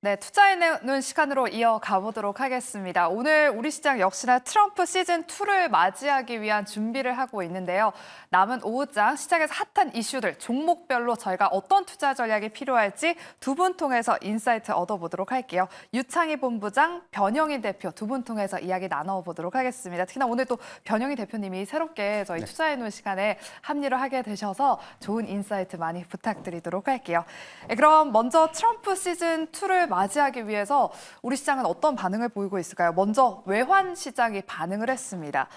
네, 투자해내는 시간으로 이어가 보도록 하겠습니다. 오늘 우리 시장 역시나 트럼프 시즌2를 맞이하기 위한 준비를 하고 있는데요. 남은 오후장 시장에서 핫한 이슈들, 종목별로 저희가 어떤 투자 전략이 필요할지 두 분 통해서 인사이트 얻어보도록 할게요. 유창희 본부장, 변영인 대표 두 분 통해서 이야기 나눠보도록 하겠습니다. 특히나 오늘 또 변영인 대표님이 새롭게 저희 투자해놓은 시간에 합류를 하게 되셔서 좋은 인사이트 많이 부탁드리도록 할게요. 네, 그럼 먼저 트럼프 시즌2를 맞이하기 위해서 우리 시장은 어떤 반응을 보이고 있을까요? 먼저 외환 시장이 반응을 했습니다.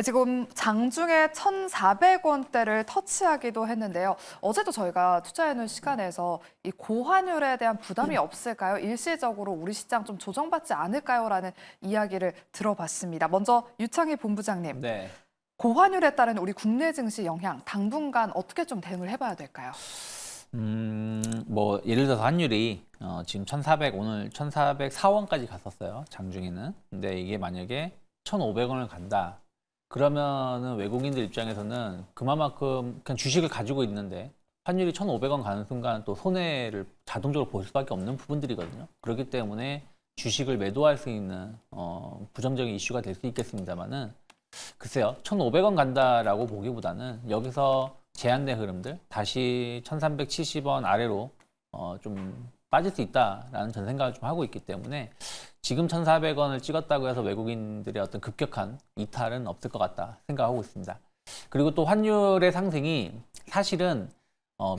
지금 장중에 1,400원대를 터치하기도 했는데요. 어제도 저희가 투자해놓은 시간에서 이 고환율에 대한 부담이 없을까요? 일시적으로 우리 시장 좀 조정받지 않을까요? 라는 이야기를 들어봤습니다. 먼저 유창희 본부장님. 네. 고환율에 따른 우리 국내 증시 영향 당분간 어떻게 좀 대응을 해봐야 될까요? 뭐 예를 들어서 환율이 지금 1,400 오늘 1,404원까지 갔었어요. 장중에는. 근데 이게 만약에 1,500원을 간다. 그러면은 외국인들 입장에서는 그만큼 그냥 주식을 가지고 있는데 환율이 1,500원 가는 순간 또 손해를 자동적으로 볼 수밖에 없는 부분들이거든요. 그렇기 때문에 주식을 매도할 수 있는 부정적인 이슈가 될 수 있겠습니다만은 글쎄요. 1,500원 간다라고 보기보다는 여기서 제한된 흐름들 다시 1,370원 아래로 좀 빠질 수 있다라는 전 생각을 좀 하고 있기 때문에 지금 1,400원을 찍었다고 해서 외국인들의 어떤 급격한 이탈은 없을 것 같다 생각하고 있습니다. 그리고 또 환율의 상승이 사실은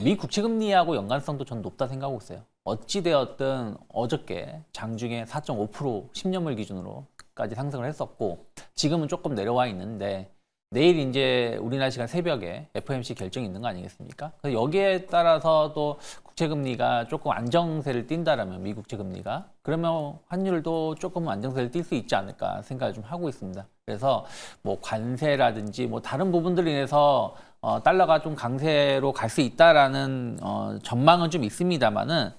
미 국채금리하고 연관성도 전 높다 생각하고 있어요. 어찌되었든 어저께 장중에 4.5% 10년물 기준으로까지 상승을 했었고 지금은 조금 내려와 있는데 내일 이제 우리나라 시간 새벽에 FOMC 결정이 있는 거 아니겠습니까? 그래서 여기에 따라서 또 국채금리가 조금 안정세를 띈다라면 미국 국채금리가 그러면 환율도 조금 안정세를 띌 수 있지 않을까 생각을 좀 하고 있습니다. 그래서 뭐 관세라든지 뭐 다른 부분들로 인해서 달러가 좀 강세로 갈 수 있다라는 전망은 좀 있습니다만은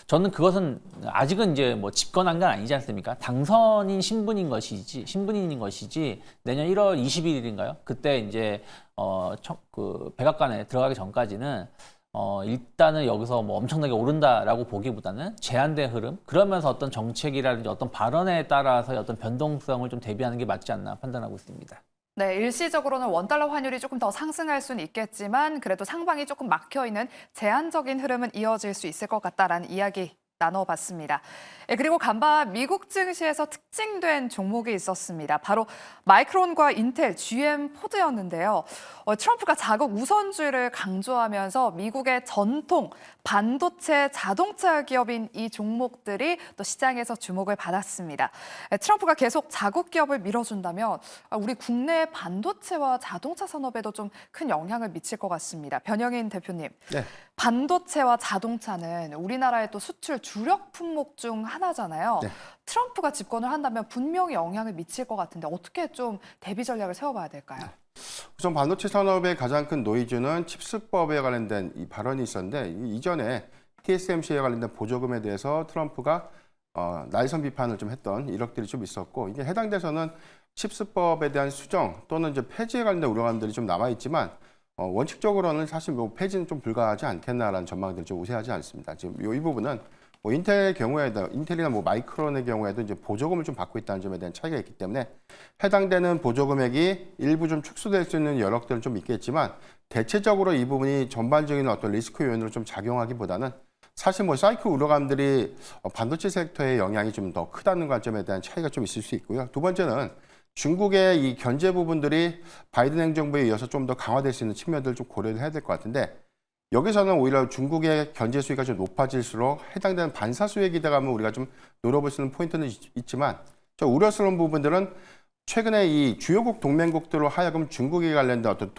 저는 그것은 아직은 이제 뭐 집권한 건 아니지 않습니까? 당선인 신분인 것이지 내년 1월 21일인가요? 그때 이제 그 백악관에 들어가기 전까지는 일단은 여기서 뭐 엄청나게 오른다라고 보기보다는 제한된 흐름 그러면서 어떤 정책이라든지 어떤 발언에 따라서 어떤 변동성을 좀 대비하는 게 맞지 않나 판단하고 있습니다. 네, 일시적으로는 원달러 환율이 조금 더 상승할 수는 있겠지만 그래도 상방이 조금 막혀있는 제한적인 흐름은 이어질 수 있을 것 같다라는 이야기 나눠봤습니다. 그리고 간밤 미국 증시에서 특징된 종목이 있었습니다. 바로 마이크론과 인텔, GM, 포드였는데요. 트럼프가 자국 우선주의를 강조하면서 미국의 전통 반도체 자동차 기업인 이 종목들이 또 시장에서 주목을 받았습니다. 트럼프가 계속 자국 기업을 밀어준다면 우리 국내 반도체와 자동차 산업에도 좀 큰 영향을 미칠 것 같습니다. 변영인 대표님, 네. 반도체와 자동차는 우리나라의 또 수출 주력 품목 중 하나잖아요. 네. 트럼프가 집권을 한다면 분명히 영향을 미칠 것 같은데 어떻게 좀 대비 전략을 세워봐야 될까요? 우선 반도체 산업의 가장 큰 노이즈는 칩스법에 관련된 이 발언이 있었는데 이전에 TSMC에 관련된 보조금에 대해서 트럼프가 날선 비판을 좀 했던 이력들이 좀 있었고 이게 해당돼서는 칩스법에 대한 수정 또는 이제 폐지에 관련된 우려감들이 좀 남아 있지만 원칙적으로는 사실 뭐 폐지는 좀 불가하지 않겠나라는 전망들이 좀 우세하지 않습니다. 지금 이 부분은 뭐 인텔의 경우에도 인텔이나 뭐 마이크론의 경우에도 이제 보조금을 좀 받고 있다는 점에 대한 차이가 있기 때문에 해당되는 보조 금액이 일부 좀 축소될 수 있는 여력들은 좀 있겠지만 대체적으로 이 부분이 전반적인 어떤 리스크 요인으로 좀 작용하기보다는 사실 뭐 사이클 우려감들이 반도체 섹터의 영향이 좀 더 크다는 관점에 대한 차이가 좀 있을 수 있고요. 두 번째는 중국의 이 견제 부분들이 바이든 행정부에 이어서 좀 더 강화될 수 있는 측면들을 좀 고려를 해야 될 것 같은데 여기서는 오히려 중국의 견제 수위가 좀 높아질수록 해당되는 반사수의 기대감을 우리가 좀 노려볼 수 있는 포인트는 있지만 저 우려스러운 부분들은 최근에 이 주요국 동맹국들로 하여금 중국에 관련된 어떤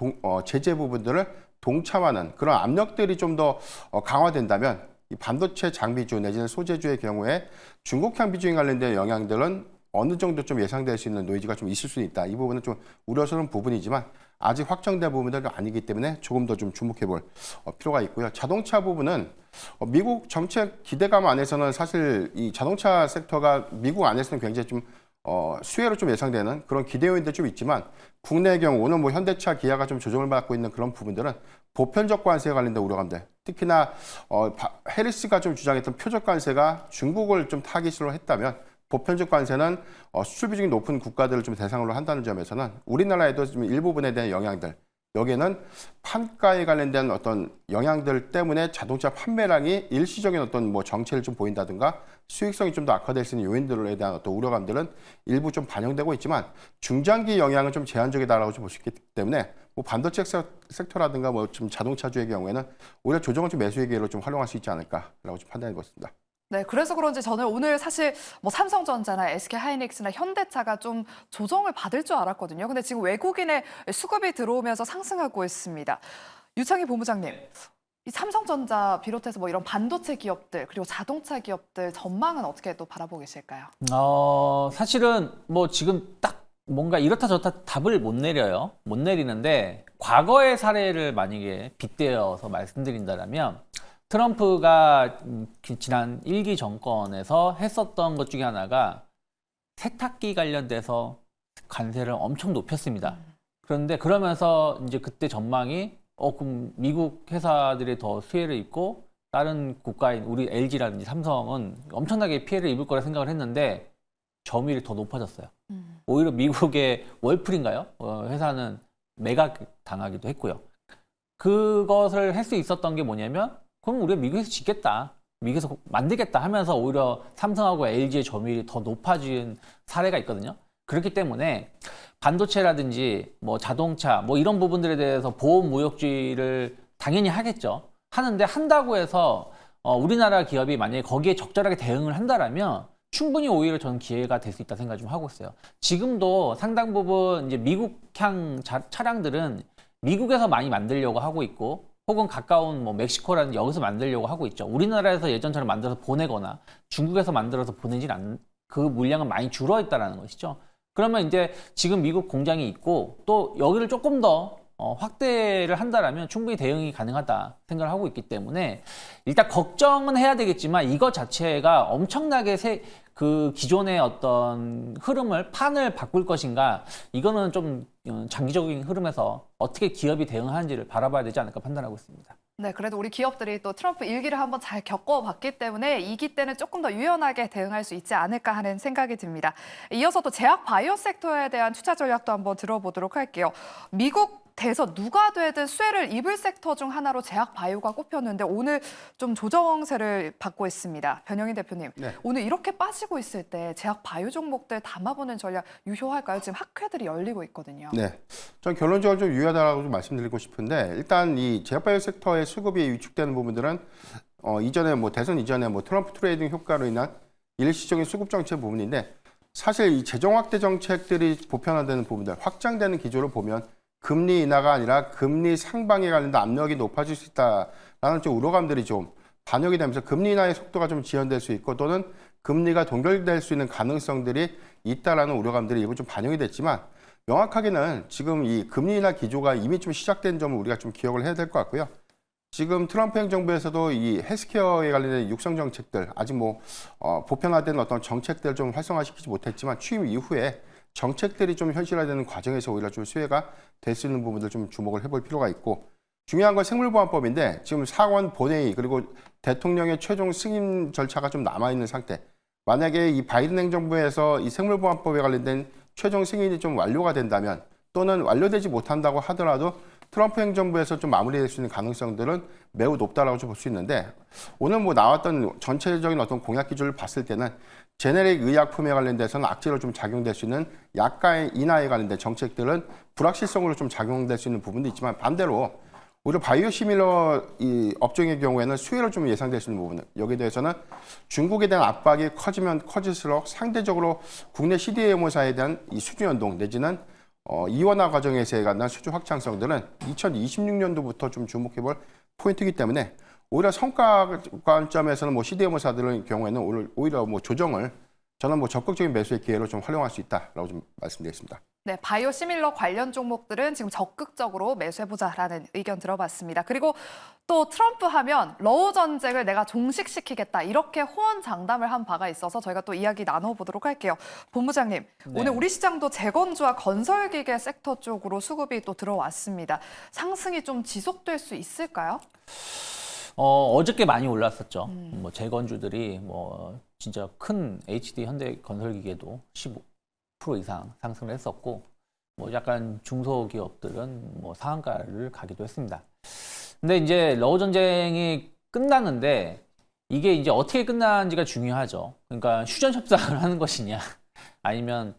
제재 부분들을 동참하는 그런 압력들이 좀 더 강화된다면 이 반도체 장비주 내지는 소재주의 경우에 중국향 비중에 관련된 영향들은 어느 정도 좀 예상될 수 있는 노이즈가 좀 있을 수 있다. 이 부분은 좀 우려스러운 부분이지만 아직 확정된 부분들은 아니기 때문에 조금 더 좀 주목해 볼 필요가 있고요. 자동차 부분은 미국 정책 기대감 안에서는 사실 이 자동차 섹터가 미국 안에서는 굉장히 좀 수혜로 좀 예상되는 그런 기대 요인도 좀 있지만 국내의 경우 오늘 뭐 현대차, 기아가 좀 조정을 받고 있는 그런 부분들은 보편적 관세에 관련된 우려감들 특히나 해리스가 좀 주장했던 표적 관세가 중국을 좀 타깃으로 했다면 보편적 관세는 수출 비중이 높은 국가들을 좀 대상으로 한다는 점에서는 우리나라에도 좀 일부분에 대한 영향들, 여기에는 판가에 관련된 어떤 영향들 때문에 자동차 판매량이 일시적인 어떤 뭐 정체를 좀 보인다든가 수익성이 좀 더 악화될 수 있는 요인들에 대한 어떤 우려감들은 일부 좀 반영되고 있지만 중장기 영향은 좀 제한적이다라고 좀 볼 수 있기 때문에 뭐 반도체 섹터라든가 뭐 좀 자동차주의 경우에는 오히려 조정을 좀 매수의 기회로 좀 활용할 수 있지 않을까라고 좀 판단해 보겠습니다. 네, 그래서 그런지 저는 오늘 사실 뭐 삼성전자나 SK하이닉스나 현대차가 좀 조정을 받을 줄 알았거든요. 근데 지금 외국인의 수급이 들어오면서 상승하고 있습니다. 유창희 본부장님, 이 삼성전자 비롯해서 뭐 이런 반도체 기업들 그리고 자동차 기업들 전망은 어떻게 또 바라보고 계실까요? 사실은 뭐 지금 딱 뭔가 이렇다 저렇다 답을 못 내려요. 못 내리는데 과거의 사례를 만약에 빗대어서 말씀드린다면 트럼프가 지난 1기 정권에서 했었던 것 중에 하나가 세탁기 관련돼서 관세를 엄청 높였습니다. 그런데 그러면서 이제 그때 전망이 그럼 미국 회사들이 더 수혜를 입고 다른 국가인 우리 LG라든지 삼성은 엄청나게 피해를 입을 거라 생각을 했는데 점유율이 더 높아졌어요. 오히려 미국의 월풀인가요? 회사는 매각 당하기도 했고요. 그것을 할 수 있었던 게 뭐냐면 그럼 우리가 미국에서 짓겠다. 미국에서 만들겠다 하면서 오히려 삼성하고 LG의 점유율이 더 높아진 사례가 있거든요. 그렇기 때문에 반도체라든지 뭐 자동차 뭐 이런 부분들에 대해서 보호무역주의를 당연히 하겠죠. 하는데 한다고 해서 우리나라 기업이 만약에 거기에 적절하게 대응을 한다라면 충분히 오히려 저는 기회가 될 수 있다 생각 좀 하고 있어요. 지금도 상당 부분 이제 미국향 차량들은 미국에서 많이 만들려고 하고 있고 혹은 가까운 뭐 멕시코라든지 여기서 만들려고 하고 있죠. 우리나라에서 예전처럼 만들어서 보내거나 중국에서 만들어서 보내진 않는 그 물량은 많이 줄어 있다라는 것이죠. 그러면 이제 지금 미국 공장이 있고 또 여기를 조금 더 확대를 한다라면 충분히 대응이 가능하다 생각을 하고 있기 때문에 일단 걱정은 해야 되겠지만 이것 자체가 엄청나게 그 기존의 어떤 흐름을 판을 바꿀 것인가 이거는 좀 장기적인 흐름에서 어떻게 기업이 대응하는지를 바라봐야 되지 않을까 판단하고 있습니다. 네, 그래도 우리 기업들이 또 트럼프 1기를 한번 잘 겪어봤기 때문에 2기 때는 조금 더 유연하게 대응할 수 있지 않을까 하는 생각이 듭니다. 이어서 또 제약 바이오 섹터에 대한 투자 전략도 한번 들어보도록 할게요. 미국 돼서 누가 되든 수혜를 입을 섹터 중 하나로 제약 바이오가 꼽혔는데 오늘 좀 조정세를 받고 있습니다. 변영희 대표님, 네. 오늘 이렇게 빠지고 있을 때 제약 바이오 종목들 담아보는 전략 유효할까요? 지금 학회들이 열리고 있거든요. 네, 전 결론적으로 좀 유효하다고 좀 말씀드리고 싶은데 일단 이 제약바이오 섹터의 수급이 위축되는 부분들은 이전에 뭐 대선 이전에 뭐 트럼프 트레이딩 효과로 인한 일시적인 수급 정책 부분인데 사실 이 재정 확대 정책들이 보편화되는 부분들 확장되는 기조를 보면 금리 인하가 아니라 금리 상방에 관련된 압력이 높아질 수 있다라는 좀 우려감들이 좀 반영이 되면서 금리 인하의 속도가 좀 지연될 수 있고 또는 금리가 동결될 수 있는 가능성들이 있다라는 우려감들이 일부 좀 반영이 됐지만 명확하게는 지금 이 금리 인하 기조가 이미 좀 시작된 점을 우리가 좀 기억을 해야 될 것 같고요. 지금 트럼프 행정부에서도 이 헬스케어에 관련된 육성 정책들 아직 뭐 보편화된 어떤 정책들을 좀 활성화시키지 못했지만 취임 이후에 정책들이 좀 현실화되는 과정에서 오히려 좀 수혜가 될 수 있는 부분들 좀 주목을 해볼 필요가 있고 중요한 건 생물보안법인데 지금 상원 본회의 그리고 대통령의 최종 승인 절차가 좀 남아있는 상태. 만약에 이 바이든 행정부에서 이 생물보안법에 관련된 최종 승인이 좀 완료가 된다면 또는 완료되지 못한다고 하더라도 트럼프 행정부에서 좀 마무리될 수 있는 가능성들은 매우 높다라고 좀 볼 수 있는데 오늘 뭐 나왔던 전체적인 어떤 공약 기조를 봤을 때는 제네릭 의약품에 관련돼서는 악재로 좀 작용될 수 있는 약가의 인하에 관련된 정책들은 불확실성으로 좀 작용될 수 있는 부분도 있지만 반대로 오히려 바이오 시밀러 이 업종의 경우에는 수혜로 좀 예상될 수 있는 부분은 여기에 대해서는 중국에 대한 압박이 커지면 커질수록 상대적으로 국내 CDMO사에 대한 이 수주 연동 내지는 이원화 과정에서에 관한 수주 확장성들은 2026년도부터 좀 주목해볼 포인트이기 때문에 오히려 성과 관점에서는 뭐 CDMO사들의 경우에는 오히려 뭐 조정을 저는 뭐 적극적인 매수의 기회로 좀 활용할 수 있다라고 좀 말씀드리겠습니다. 네, 바이오 시밀러 관련 종목들은 지금 적극적으로 매수해보자라는 의견 들어봤습니다. 그리고 또 트럼프 하면 러우 전쟁을 내가 종식시키겠다 이렇게 호언장담을 한 바가 있어서 저희가 또 이야기 나눠보도록 할게요. 본부장님, 네. 오늘 우리 시장도 재건주와 건설기계 섹터 쪽으로 수급이 또 들어왔습니다. 상승이 좀 지속될 수 있을까요? 어저께 많이 올랐었죠. 뭐 재건주들이 뭐 진짜 큰 HD 현대건설기계도 15% 이상 상승을 했었고, 뭐 약간 중소기업들은 뭐 상한가를 가기도 했습니다. 근데 이제 러우 전쟁이 끝났는데 이게 이제 어떻게 끝난지가 중요하죠. 그러니까 휴전 협상을 하는 것이냐, 아니면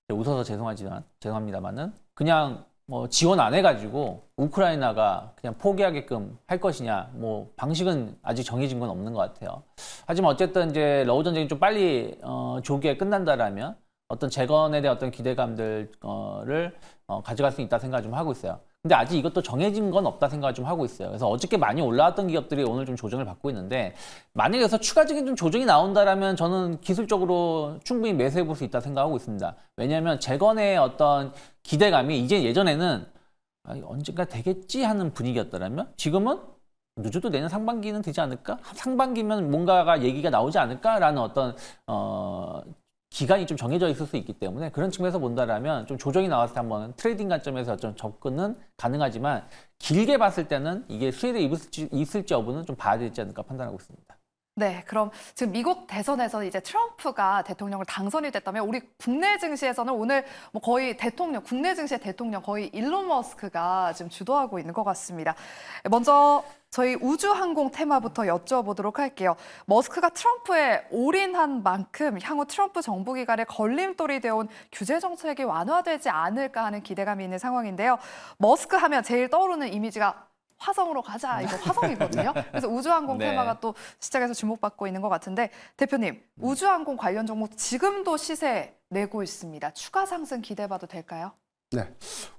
웃어서 죄송합니다만은 그냥 뭐 지원 안 해가지고 우크라이나가 그냥 포기하게끔 할 것이냐, 뭐 방식은 아직 정해진 건 없는 것 같아요. 하지만 어쨌든 이제 러우 전쟁이 좀 빨리 조기에 끝난다라면 어떤 재건에 대한 어떤 기대감들을 가져갈 수 있다 생각을 좀 하고 있어요. 근데 아직 이것도 정해진 건 없다 생각을 좀 하고 있어요. 그래서 어저께 많이 올라왔던 기업들이 오늘 좀 조정을 받고 있는데, 만약에 여기서 추가적인 좀 조정이 나온다라면 저는 기술적으로 충분히 매수해 볼 수 있다 생각하고 있습니다. 왜냐하면 재건의 어떤 기대감이 이제 예전에는 언젠가 되겠지 하는 분위기였더라면 지금은 늦어도 내년 상반기는 되지 않을까? 상반기면 뭔가가 얘기가 나오지 않을까라는 어떤 기간이 좀 정해져 있을 수 있기 때문에, 그런 측면에서 본다라면 좀 조정이 나왔을 때 한번 트레이딩 관점에서 좀 접근은 가능하지만, 길게 봤을 때는 이게 수혜를 있을지 여부는 좀 봐야 되지 않을까 판단하고 있습니다. 네, 그럼 지금 미국 대선에서 이제 트럼프가 대통령을 당선이 됐다면 우리 국내 증시에서는 오늘 뭐 거의 국내 증시의 대통령 거의 일론 머스크가 지금 주도하고 있는 것 같습니다. 먼저 저희 우주항공 테마부터 여쭤보도록 할게요. 머스크가 트럼프에 올인한 만큼 향후 트럼프 정부 기간에 걸림돌이 되어온 규제 정책이 완화되지 않을까 하는 기대감이 있는 상황인데요. 머스크 하면 제일 떠오르는 이미지가 화성으로 가자, 이거 화성이거든요. 그래서 우주항공 네. 테마가 또 시장에서 주목받고 있는 것 같은데, 대표님, 우주항공 관련 종목 지금도 시세 내고 있습니다. 추가 상승 기대해봐도 될까요? 네.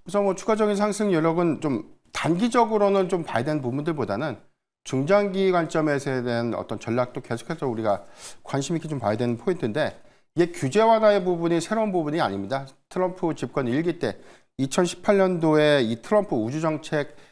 우선 뭐 추가적인 상승 여력은 좀 단기적으로는 좀 봐야 되는 부분들보다는 중장기 관점에서 대한 어떤 전략도 계속해서 우리가 관심 있게 좀 봐야 되는 포인트인데, 이게 규제 완화의 부분이 새로운 부분이 아닙니다. 트럼프 집권 1기 때 2018년도에 이 트럼프 우주정책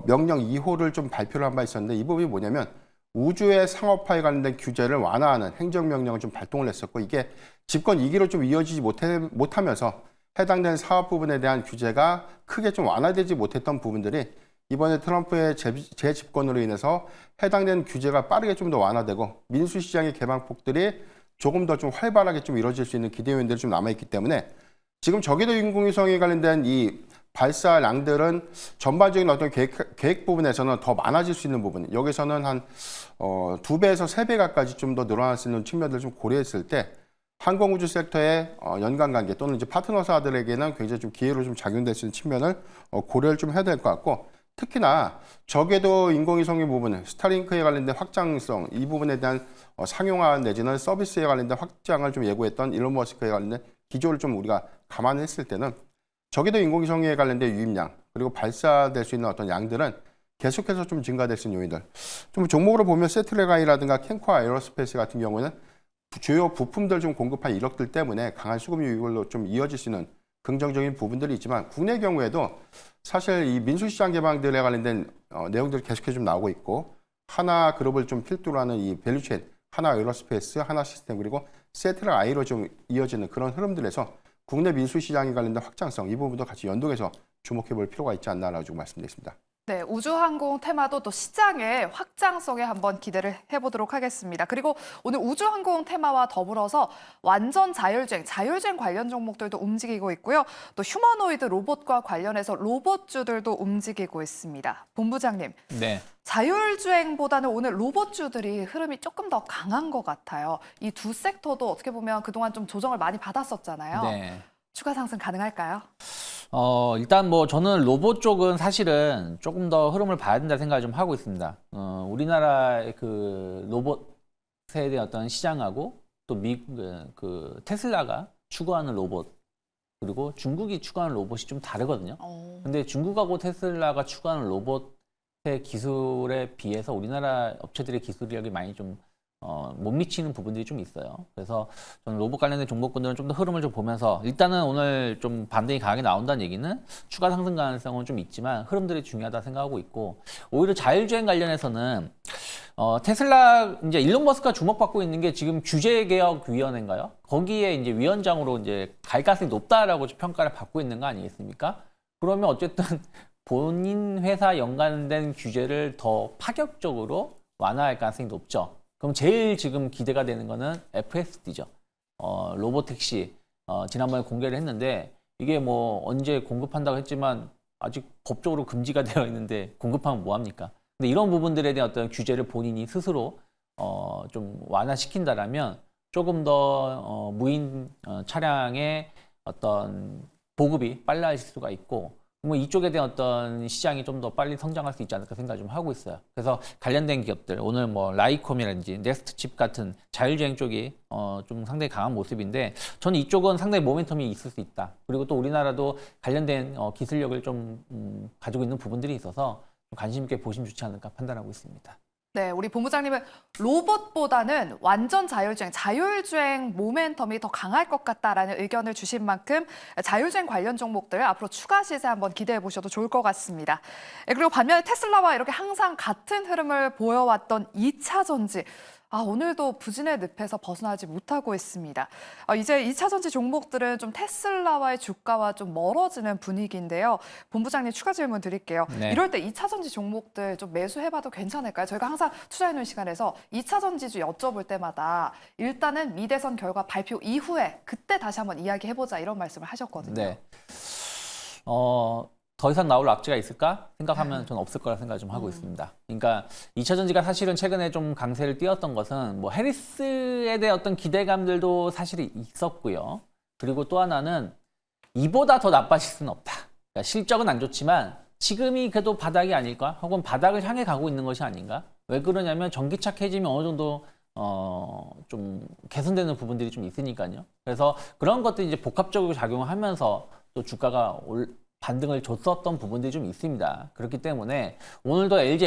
명령 2호를 좀 발표를 한 바 있었는데, 이 부분이 뭐냐면 우주의 상업화에 관련된 규제를 완화하는 행정명령을 좀 발동을 했었고, 이게 집권 2기로 좀 이어지지 못하면서 해당된 사업 부분에 대한 규제가 크게 좀 완화되지 못했던 부분들이 이번에 트럼프의 재집권으로 인해서 해당된 규제가 빠르게 좀 더 완화되고 민수시장의 개방폭들이 조금 더 좀 활발하게 좀 이루어질 수 있는 기대 요인들이 좀 남아있기 때문에, 지금 저궤도 인공위성에 관련된 이 발사량들은 전반적인 어떤 계획 부분에서는 더 많아질 수 있는 부분, 여기서는 한 2배에서 3배가까지 좀 더 늘어날 수 있는 측면들을 좀 고려했을 때, 항공우주 섹터의 연관 관계 또는 이제 파트너사들에게는 굉장히 좀 기회로 좀 작용될 수 있는 측면을 고려를 좀 해야 될 것 같고, 특히나 저궤도 인공위성의 부분은 스타링크에 관련된 확장성, 이 부분에 대한 상용화 내지는 서비스에 관련된 확장을 좀 예고했던 일론 머스크에 관련된 기조를 좀 우리가 감안했을 때는 저궤도 인공위성에 관련된 유입량, 그리고 발사될 수 있는 어떤 양들은 계속해서 좀 증가될 수 있는 요인들. 좀 종목으로 보면 세트레가이라든가 캔코아 에어로스페이스 같은 경우는 주요 부품들 좀 공급한 이력들 때문에 강한 수급 유입으로 좀 이어질 수 있는 긍정적인 부분들이 있지만, 국내 경우에도 사실 이 민수시장 개방들에 관련된 내용들이 계속해서 좀 나오고 있고, 하나 그룹을 좀 필두로 하는 이 밸류체인, 하나 에어로스페이스, 하나 시스템, 그리고 세트레가이로 좀 이어지는 그런 흐름들에서 국내 민수시장에 관련된 확장성, 이 부분도 같이 연동해서 주목해 볼 필요가 있지 않나라고 말씀드리겠습니다. 네, 우주항공 테마도 또 시장의 확장성에 한번 기대를 해보도록 하겠습니다. 그리고 오늘 우주항공 테마와 더불어서 완전 자율주행 관련 종목들도 움직이고 있고요. 또 휴머노이드 로봇과 관련해서 로봇주들도 움직이고 있습니다. 본부장님, 네. 자율주행보다는 오늘 로봇주들이 흐름이 조금 더 강한 것 같아요. 이 두 섹터도 어떻게 보면 그동안 좀 조정을 많이 받았었잖아요. 네. 추가 상승 가능할까요? 일단 뭐 저는 로봇 쪽은 사실은 조금 더 흐름을 봐야 된다 생각을 좀 하고 있습니다. 우리나라의 그 로봇에 대한 어떤 시장하고 또 그 테슬라가 추구하는 로봇, 그리고 중국이 추구하는 로봇이 좀 다르거든요. 근데 중국하고 테슬라가 추구하는 로봇의 기술에 비해서 우리나라 업체들의 기술력이 많이 좀 못 미치는 부분들이 좀 있어요. 그래서 저는 로봇 관련된 종목군들은 좀 더 흐름을 좀 보면서, 일단은 오늘 좀 반등이 강하게 나온다는 얘기는 추가 상승 가능성은 좀 있지만 흐름들이 중요하다 생각하고 있고, 오히려 자율주행 관련해서는 테슬라 이제 일론 머스크가 주목받고 있는 게 지금 규제개혁위원회인가요? 거기에 이제 위원장으로 이제 갈 가능성이 높다라고 평가를 받고 있는 거 아니겠습니까? 그러면 어쨌든 본인 회사 연관된 규제를 더 파격적으로 완화할 가능성이 높죠. 그럼 제일 지금 기대가 되는 거는 FSD죠. 로보택시 지난번에 공개를 했는데 이게 뭐 언제 공급한다고 했지만 아직 법적으로 금지가 되어 있는데 공급하면 뭐 합니까? 근데 이런 부분들에 대한 어떤 규제를 본인이 스스로 좀 완화시킨다라면 조금 더 무인 차량의 어떤 보급이 빨라질 수가 있고 뭐 이쪽에 대한 어떤 시장이 좀 더 빨리 성장할 수 있지 않을까 생각을 좀 하고 있어요. 그래서 관련된 기업들 오늘 뭐 라이콤이라든지 넥스트칩 같은 자율주행 쪽이 좀 상당히 강한 모습인데 저는 이쪽은 상당히 모멘텀이 있을 수 있다. 그리고 또 우리나라도 관련된 기술력을 좀 가지고 있는 부분들이 있어서 관심 있게 보시면 좋지 않을까 판단하고 있습니다. 네, 우리 본부장님은 로봇보다는 완전 자율주행 모멘텀이 더 강할 것 같다라는 의견을 주신 만큼 자율주행 관련 종목들 앞으로 추가 시세 한번 기대해 보셔도 좋을 것 같습니다. 그리고 반면에 테슬라와 이렇게 항상 같은 흐름을 보여왔던 2차 전지. 오늘도 부진의 늪에서 벗어나지 못하고 있습니다. 이제 2차 전지 종목들은 좀 테슬라와의 주가와 좀 멀어지는 분위기인데요. 본부장님 추가 질문 드릴게요. 네. 이럴 때 2차 전지 종목들 좀 매수해봐도 괜찮을까요? 저희가 항상 투자해놓은 시간에서 2차 전지주 여쭤볼 때마다 일단은 미대선 결과 발표 이후에 그때 다시 한번 이야기해보자 이런 말씀을 하셨거든요. 네. 더 이상 나올 악재가 있을까 생각하면 저는 없을 거라 생각을 좀 하고 있습니다. 그러니까 2차 전지가 사실은 최근에 좀 강세를 띄었던 것은 뭐 해리스에 대한 어떤 기대감들도 사실 있었고요. 그리고 또 하나는 이보다 더 나빠질 수는 없다. 그러니까 실적은 안 좋지만 지금이 그래도 바닥이 아닐까? 혹은 바닥을 향해 가고 있는 것이 아닌가? 왜 그러냐면 전기차 캐지면 어느 정도 좀 개선되는 부분들이 좀 있으니까요. 그래서 그런 것들이 이제 복합적으로 작용하면서 또 주가가 반등을 줬었던 부분들이 좀 있습니다. 그렇기 때문에 오늘도 LG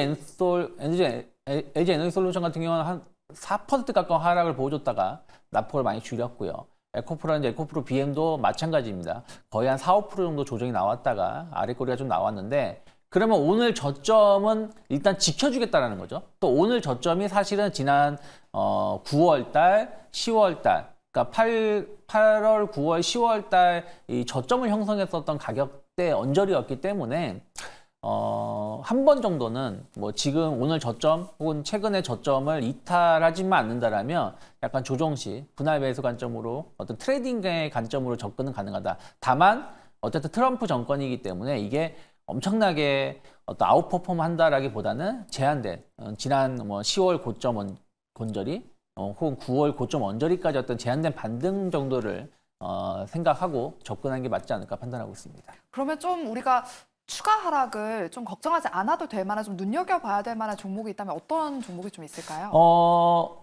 에너지솔루션 같은 경우는 한 4% 가까운 하락을 보여줬다가 낙폭을 많이 줄였고요. 에코프로는 에코프로 BM도 마찬가지입니다. 거의 한 4, 5% 정도 조정이 나왔다가 아래꼬리가 좀 나왔는데 그러면 오늘 저점은 일단 지켜주겠다라는 거죠. 또 오늘 저점이 사실은 지난 9월 달, 10월 달 그러니까 8월, 9월, 10월 달 이 저점을 형성했었던 가격대 언저리였기 때문에 한 번 정도는 뭐 지금 오늘 저점 혹은 최근의 저점을 이탈하지만 않는다라면 약간 조정시 분할 매수 관점으로 어떤 트레이딩의 관점으로 접근은 가능하다. 다만 어쨌든 트럼프 정권이기 때문에 이게 엄청나게 어떤 아웃퍼폼 한다라기보다는 제한된 지난 뭐 10월 고점 언저리 혹은 9월 고점 언저리까지 어떤 제한된 반등 정도를 생각하고 접근하는 게 맞지 않을까 판단하고 있습니다. 그러면 좀 우리가 추가 하락을 좀 걱정하지 않아도 될 만한 좀 눈여겨봐야 될 만한 종목이 있다면 어떤 종목이 좀 있을까요?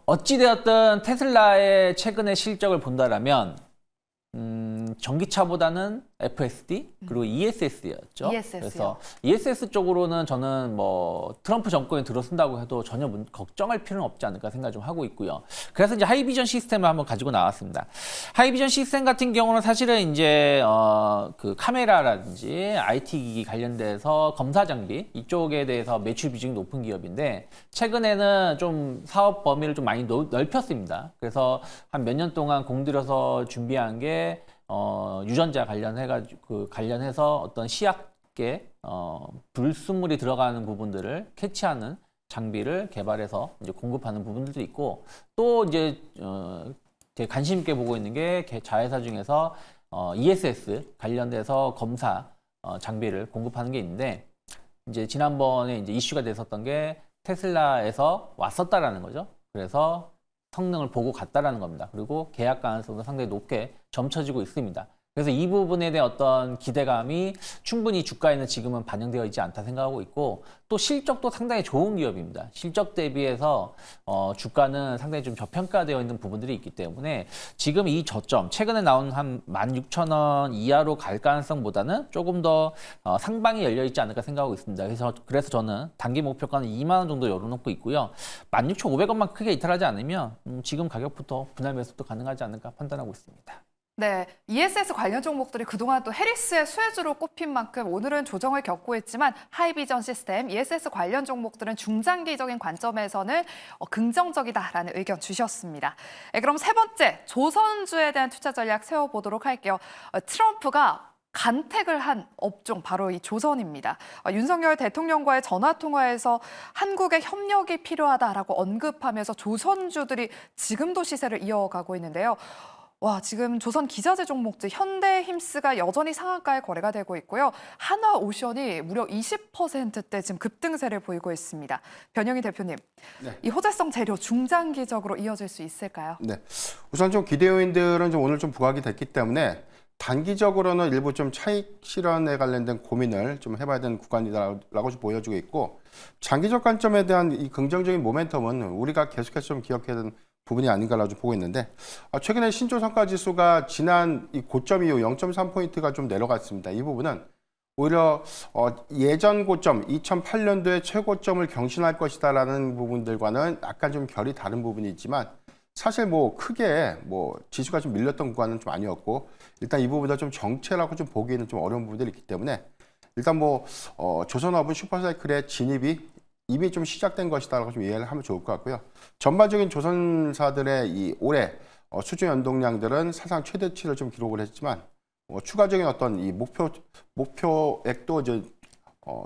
어찌되었든 테슬라의 최근의 실적을 본다라면 전기차보다는 FSD 그리고 ESS였죠. ESS 요. 그래서 ESS 쪽으로는 저는 뭐 트럼프 정권이 들어선다고 해도 전혀 걱정할 필요는 없지 않을까 생각 좀 하고 있고요. 그래서 이제 하이비전 시스템을 한번 가지고 나왔습니다. 하이비전 시스템 같은 경우는 사실은 이제 그 카메라라든지 IT 기기 관련돼서 검사 장비 이쪽에 대해서 매출 비중이 높은 기업인데 최근에는 좀 사업 범위를 좀 많이 넓혔습니다. 그래서 한 몇 년 동안 공들여서 준비한 게 유전자 관련해서 어떤 시약계 불순물이 들어가는 부분들을 캐치하는 장비를 개발해서 이제 공급하는 부분들도 있고 또 이제 되게 관심 있게 보고 있는 게 자회사 중에서 ESS 관련돼서 검사 장비를 공급하는 게 있는데 이제 지난번에 이제 이슈가 됐었던 게 테슬라에서 왔었다라는 거죠. 그래서 성능을 보고 갔다라는 겁니다. 그리고 계약 가능성도 상당히 높게 점쳐지고 있습니다. 그래서 이 부분에 대한 어떤 기대감이 충분히 주가에는 지금은 반영되어 있지 않다 생각하고 있고 또 실적도 상당히 좋은 기업입니다. 실적 대비해서 주가는 상당히 좀 저평가되어 있는 부분들이 있기 때문에 지금 이 저점 최근에 나온 한 16,000원 이하로 갈 가능성보다는 조금 더 상방이 열려 있지 않을까 생각하고 있습니다. 그래서 저는 단기 목표가는 2만 원 정도 열어놓고 있고요. 16,500원만 크게 이탈하지 않으면 지금 가격부터 분할 매수도 가능하지 않을까 판단하고 있습니다. 네, ESS 관련 종목들이 그동안 또 해리스의 수혜주로 꼽힌 만큼 오늘은 조정을 겪고 있지만 하이비전 시스템, ESS 관련 종목들은 중장기적인 관점에서는 긍정적이다라는 의견 주셨습니다. 그럼 세 번째, 조선주에 대한 투자 전략 세워보도록 할게요. 트럼프가 간택을 한 업종 바로 이 조선입니다. 윤석열 대통령과의 전화 통화에서 한국의 협력이 필요하다라고 언급하면서 조선주들이 지금도 시세를 이어가고 있는데요. 와, 지금 조선 기자재 종목들 현대힘스가 여전히 상한가에 거래가 되고 있고요. 한화오션이 무려 20%대 지금 급등세를 보이고 있습니다. 변영희 대표님, 네. 이 호재성 재료 중장기적으로 이어질 수 있을까요? 네. 우선 좀 기대 요인들은 좀 오늘 좀 부각이 됐기 때문에 단기적으로는 일부 좀 차익 실현에 관련된 고민을 좀 해봐야 되는 구간이다라고 좀 보여주고 있고, 장기적 관점에 대한 이 긍정적인 모멘텀은 우리가 계속해서 좀 기억해야 되는 부분이 아닌가라고 좀 보고 있는데, 최근에 신조 성과 지수가 지난 이 고점 이후 0.3포인트가 좀 내려갔습니다. 이 부분은 오히려 예전 고점 2008년도의 최고점을 경신할 것이다라는 부분들과는 약간 좀 결이 다른 부분이 있지만, 사실 뭐 크게 뭐 지수가 좀 밀렸던 구간은 좀 아니었고, 일단 이 부분도 좀 정체라고 좀 보기에는 좀 어려운 부분들이 있기 때문에, 일단 뭐 조선업은 슈퍼사이클의 진입이 이미 좀 시작된 것이다라고 좀 이해를 하면 좋을 것 같고요. 전반적인 조선사들의 이 올해 수주 연동량들은 사상 최대치를 좀 기록을 했지만, 추가적인 어떤 이 목표액도 이제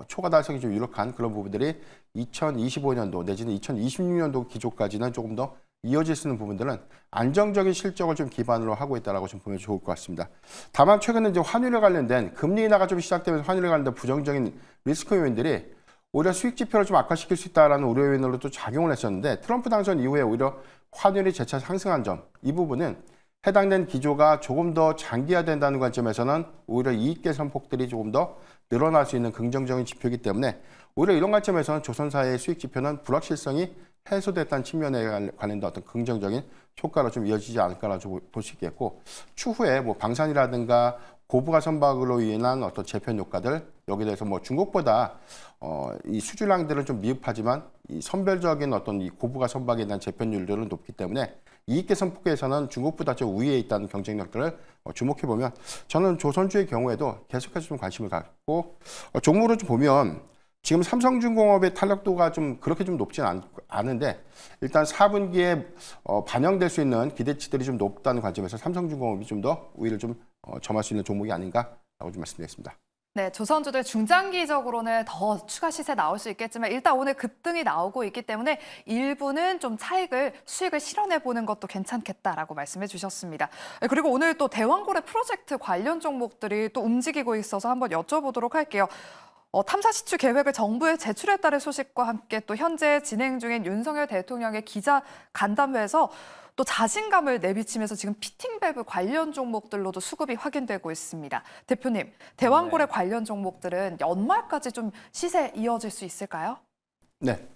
초과 달성이 좀 유력한 그런 부분들이 2025년도 내지는 2026년도 기조까지는 조금 더 이어질 수 있는 부분들은 안정적인 실적을 좀 기반으로 하고 있다라고 좀 보면 좋을 것 같습니다. 다만 최근에 이제 환율에 관련된 금리 인하가 좀 시작되면서 환율에 관련된 부정적인 리스크 요인들이 오히려 수익 지표를 좀 악화시킬 수 있다라는 우려 요인으로 또 작용을 했었는데, 트럼프 당선 이후에 오히려 환율이 재차 상승한 점, 이 부분은 해당된 기조가 조금 더 장기화된다는 관점에서는 오히려 이익 개선 폭들이 조금 더 늘어날 수 있는 긍정적인 지표이기 때문에, 오히려 이런 관점에서는 조선사의 수익 지표는 불확실성이 해소됐다는 측면에 관련된 어떤 긍정적인 효과로 좀 이어지지 않을까라고 볼 수 있겠고, 추후에 뭐 방산이라든가 고부가 선박으로 인한 어떤 재편 효과들, 여기에 대해서 뭐 중국보다 이 수주량들은 좀 미흡하지만 이 선별적인 어떤 이 고부가 선박에 대한 재편율들은 높기 때문에 이익 개선 폭에서는 중국보다 좀 우위에 있다는 경쟁력들을 주목해 보면, 저는 조선주의 경우에도 계속해서 좀 관심을 갖고, 종목으로 좀 보면 지금 삼성중공업의 탄력도가 좀 그렇게 좀 높지는 않은데, 일단 4분기에 반영될 수 있는 기대치들이 좀 높다는 관점에서 삼성중공업이 좀 더 우위를 좀 점할 수 있는 종목이 아닌가라고 좀 말씀드리겠습니다. 네, 조선주들 중장기적으로는 더 추가 시세 나올 수 있겠지만 일단 오늘 급등이 나오고 있기 때문에 일부는 좀 수익을 실현해 보는 것도 괜찮겠다라고 말씀해 주셨습니다. 그리고 오늘 또 대왕고래 프로젝트 관련 종목들이 또 움직이고 있어서 한번 여쭤보도록 할게요. 탐사 시추 계획을 정부에 제출했다는 소식과 함께 또 현재 진행 중인 윤석열 대통령의 기자 간담회에서 또 자신감을 내비치면서 지금 피팅밸브 관련 종목들로도 수급이 확인되고 있습니다. 대표님, 대왕고래 관련 종목들은 연말까지 좀 시세 이어질 수 있을까요? 네.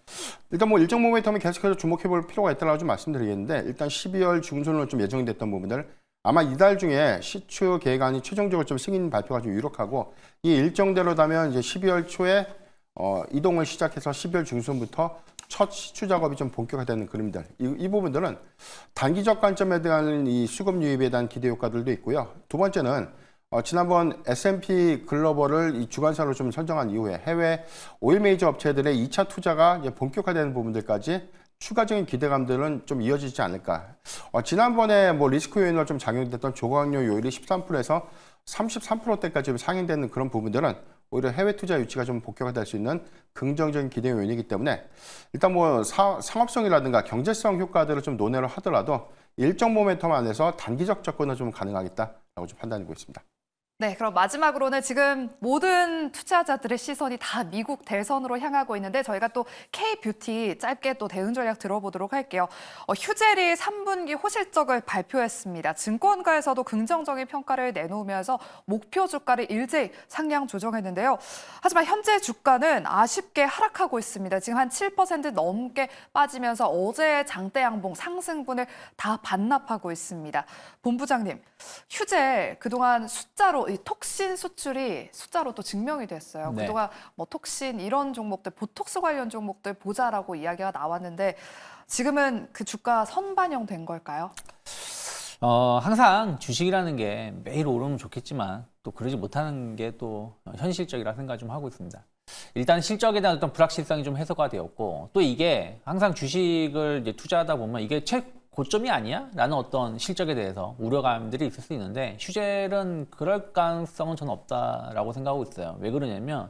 일단 뭐 일정 모멘텀이 계속해서 주목해 볼 필요가 있다고 좀 말씀드리겠는데, 일단 12월 중순으로 좀 예정됐던 부분들, 아마 이달 중에 시추 계획안이 최종적으로 좀 승인 발표가 좀 유력하고, 이 일정대로라면 이제 12월 초에 이동을 시작해서 12월 중순부터 첫 시추 작업이 좀 본격화되는 그림들, 이 부분들은 단기적 관점에 대한 이 수급 유입에 대한 기대 효과들도 있고요. 두 번째는 지난번 S&P 글로벌을 이 주관사로 좀 선정한 이후에 해외 오일 메이저 업체들의 2차 투자가 이제 본격화되는 부분들까지 추가적인 기대감들은 좀 이어지지 않을까. 지난번에 뭐 리스크 요인으로 좀 작용됐던 조각료 요율이 13%에서 33%대까지 상향되는 그런 부분들은 오히려 해외 투자 유치가 좀 본격화될 수 있는 긍정적인 기대 요인이기 때문에, 일단 뭐 상업성이라든가 경제성 효과들을 좀 논의를 하더라도 일정 모멘텀 안에서 단기적 접근은 좀 가능하겠다라고 좀 판단하고 있습니다. 네, 그럼 마지막으로는 지금 모든 투자자들의 시선이 다 미국 대선으로 향하고 있는데 저희가 또 K뷰티 짧게 또 대응 전략 들어보도록 할게요. 휴젤이 3분기 호실적을 발표했습니다. 증권가에서도 긍정적인 평가를 내놓으면서 목표 주가를 일제히 상향 조정했는데요. 하지만 현재 주가는 아쉽게 하락하고 있습니다. 지금 한 7% 넘게 빠지면서 어제의 장대 양봉 상승분을 다 반납하고 있습니다. 본부장님, 휴젤 그동안 숫자로 이 톡신 수출이 숫자로 또 증명이 됐어요. 네. 그동안 뭐 톡신 이런 종목들, 보톡스 관련 종목들 보자라고 이야기가 나왔는데 지금은 그 주가 선반영된 걸까요? 항상 주식이라는 게 매일 오르면 좋겠지만 또 그러지 못하는 게 또 현실적이라 생각 좀 하고 있습니다. 일단 실적에 대한 어떤 불확실성이 좀 해소가 되었고, 또 이게 항상 주식을 이제 투자하다 보면 이게 고점이 아니야? 라는 어떤 실적에 대해서 우려감들이 있을 수 있는데 슈젤은 그럴 가능성은 저는 없다라고 생각하고 있어요. 왜 그러냐면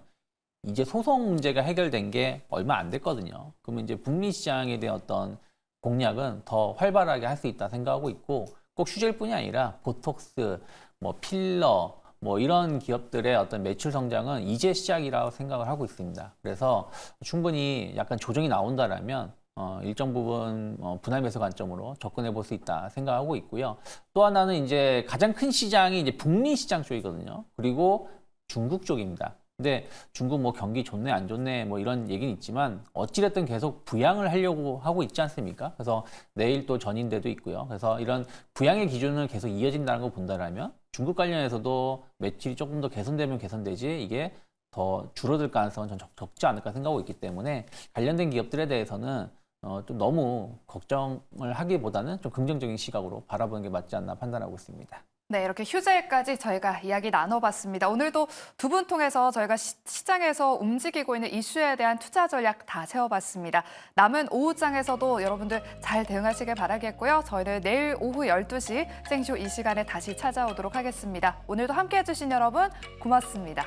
이제 소송 문제가 해결된 게 얼마 안 됐거든요. 그러면 이제 북미 시장에 대한 어떤 공략은 더 활발하게 할 수 있다 생각하고 있고 꼭 슈젤뿐이 아니라 보톡스, 뭐 필러, 뭐 이런 기업들의 어떤 매출 성장은 이제 시작이라고 생각을 하고 있습니다. 그래서 충분히 약간 조정이 나온다라면 일정 부분 분할 매수 관점으로 접근해 볼 수 있다 생각하고 있고요. 또 하나는 이제 가장 큰 시장이 이제 북미 시장 쪽이거든요. 그리고 중국 쪽입니다. 근데 중국 뭐 경기 좋네 안 좋네 뭐 이런 얘기는 있지만 어찌됐든 계속 부양을 하려고 하고 있지 않습니까? 그래서 내일 또 전인대도 있고요. 그래서 이런 부양의 기준을 계속 이어진다는 걸 본다라면 중국 관련해서도 매출이 조금 더 개선되면 개선되지 이게 더 줄어들 가능성은 전 적지 않을까 생각하고 있기 때문에 관련된 기업들에 대해서는 좀 너무 걱정을 하기보다는 좀 긍정적인 시각으로 바라보는 게 맞지 않나 판단하고 있습니다. 네, 이렇게 휴재까지 저희가 이야기 나눠봤습니다. 오늘도 두 분 통해서 저희가 시장에서 움직이고 있는 이슈에 대한 투자 전략 다 세워봤습니다. 남은 오후장에서도 여러분들 잘 대응하시길 바라겠고요. 저희는 내일 오후 12시 생쇼 이 시간에 다시 찾아오도록 하겠습니다. 오늘도 함께해 주신 여러분 고맙습니다.